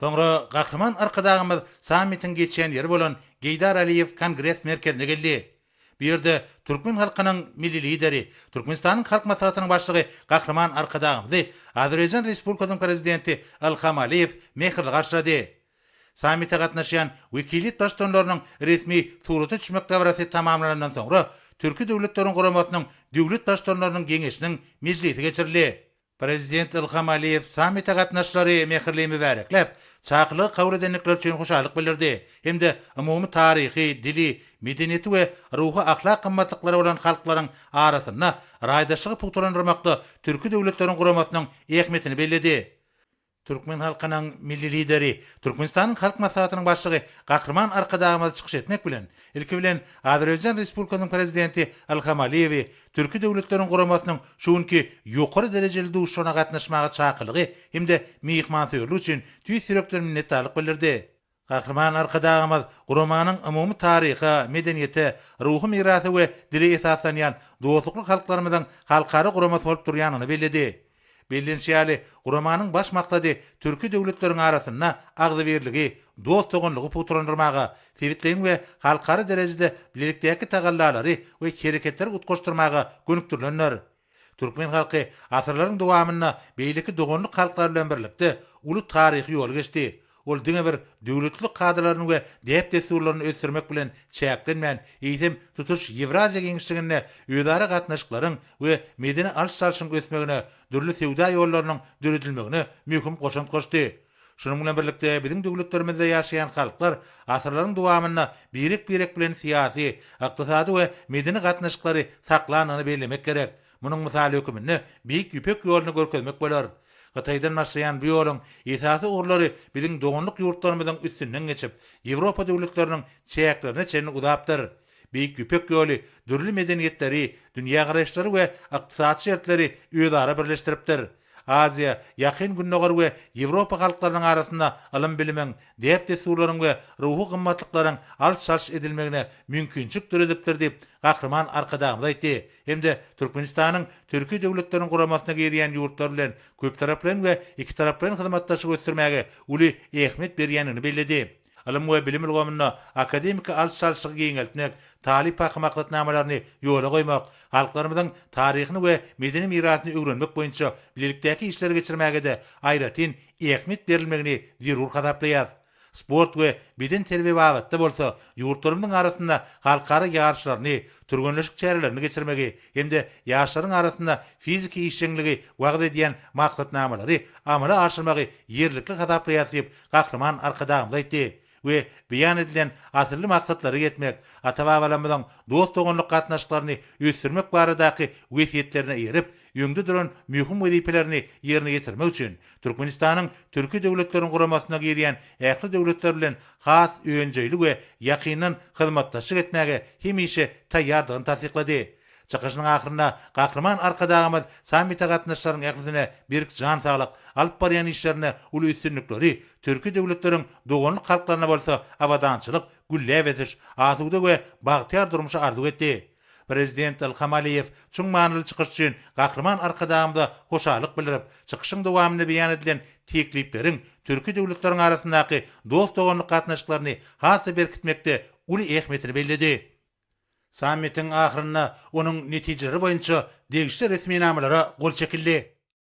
Sonra Gahryman arkadagymyz sammitin geçen ýeri bolan Geýdar Aliýew Kongres merkezine geldi. Bu ýerde Türkmen halkynyň milli lideri, Türkmenistanyň halk maslahatynyň başlygy Gahryman arkadagymyzy Azerbaýjan Respublikasynyň prezidenti Ilham Aliýew mehirli garşylady. Sammitde gatnaşýan wekilit başdanlarynyň resmi suraty düşmek davrasy tamamlanandan soňra Türki döwletleriň guramasynyň döwlet başdanlarynyň geňeşiniň meclisi geçirildi. Prezident Ilham Aliýew sammitde gatnaşlary mehirli mübareklep, çaqly kabul edenlikler üçin hoşallyk bildirdi. Hemde umumy taryhy, dili, medeniýeti we ruhy ahlak gymmatlyklary bolan halklaryň arasyna raýdaşlygy puturandyrmakda Türki döwletleriň guramasynyň ähmiýetini belledi. Türkmen halkynyň milli lideri, Türkmenistanyň halk maslahatynyň başlygy Gahryman arkadagymyz çykyş etmek bilen, ilki bilen Azerbaýjan Respublikasynyň prezidenti Ilham Aliýew Türki döwletleriň guramasynyň şuňky ýokary derejeli duşuna gatnaşmagy çakylygy hemde mihmansöýürlük üçin tüý sürekli minnetdarlyk bildirdi. Gahryman arkadagymyz guramanyň umumy taryhy, medeniýeti, ruhy mirasy we dili esaslanýan dostlukly halklarymyzyň halkary guramasy bolup durýanyny belledi. Bellenşýäli guramanyň baş maksady Türki döwletleriň arasyna agzybirligi, dostlugyny puturandyrmagy, sewitleň we halkary derejede bilelikdäki tagallalary we hereketleri utgaşdyrmagy gönükdirilenler. Türkmen halky asyrlaryň dowamyna beýleki dogonluk halklar bilen birlikde uly taryhy ýol geçdi. Ol diňe bir döwletlik kadrlaryny we däp desurlaryny ösdürmek bilen çäklenmän eýsem tutuş Ewraziýa Geňişligine öýdara gatnaşyklaryň we medeni alş-salşyň ösmegine, dürli sewda ýollarynyň döredilmegine möhüm goşant goşdy. Şunun bilen birlikde biziň döwletlerimizde ýaşaýan halklar asyrlaryň dowamyna birek bilen siýasy, ykdysady we medeni gatnaşyklary saklanyny bellemek gerek. Munyň misaly hökümine Beýik Ýüpek ýoluny görkezmek bolar. Gataýdan başlaýan bu ýoluň esasy urlary biziň dogonluk ýurtlarymyzyň üstünden geçip Ýewropa döwletleriniň çäklerine çenli uzapdyr. Beýik Ýüpek ýoly dürli medeniýetleri, dünýä garaşlary we ykdysat şertleri öýdara birleşdiripdir. Aziýa, ýakyn günneger we Ýewropa halklarynyň arasynda alym bilimiň, däp desurlaryň we ruhy gymmatlyklaryň alş-salş edilmegine mümkinçilik töredipdir diýip Gahryman arkadagymyz aýtdy. Hemde Türkmenistanyň Türki döwletleriň guramasyna girýän ýurtlar bilen köp taraply we iki taraply hyzmatdaşlyk göstermäge uly ähmiýet berýänini belledi. Alym we bilim ilgamyna akademik alş-salşygy giňeltmek, talip hakymaqlatnamalaryny ýola goýmak, halklarymyzyň taryhyny we medeni mirasyny öwrenmek boýunça bilelikdäki işler geçirmäge de aýratyn ähmiýet berilmegini zerur hadaplaýar. Sport we beden terbiýe bagatda bolsa, ýurtlarymyzyň arasynda halkary ýarşlaryny, türgenleşik çärelerini geçirmegi hemde ýaşlaryň arasynda fiziki işçiligi wagt edýän maksatnamalary amala aşyrmagy ýerlikli hadaplaýar diýip Gahryman arkadagymyz aýtdy. We beýan edilen asyrly maksatlary ýetmek, ata-babalarymyzyň dost dogonluk gatnaşyklaryny ösdürmek baradaky wesiýetlerine ýerip, ýöňde duran möhüm wezipelerini ýerine ýetirmek üçin Türkmenistanyň Türki döwletleriň guramasyna girýän ähli döwletler bilen has öýenjeýlik we ýakyndan hyzmatdaşlyk etmäge hemişe taýýardygyny tasdiklady. Çykyşynyň ahyryna Gahryman arkadagymyz sammitde gatnaşlaryň ählisine bir jan saglyk, alyp barýan işlerine uly üstünlikleri, Türki döwletleriň dogonluk halklaryna bolsa awadançylyk, güllä-wesiş, asuda we bagtyar durmuşy arzu etdi. Prezident Ilham Aliýew çuň manyly çykyş üçin Gahryman arkadagymyza hoşallyk bildirip, çykyşyň dowamyny beýan edilen teklipleriň Türki döwletleriň arasyndaky dost dogonluk gatnaşyklaryny hasy berkitmekde uly ähmiýetini belledi. Sammitin ahyryna onuň netijeleri boýunça degişli resmi namalara gol çekildi.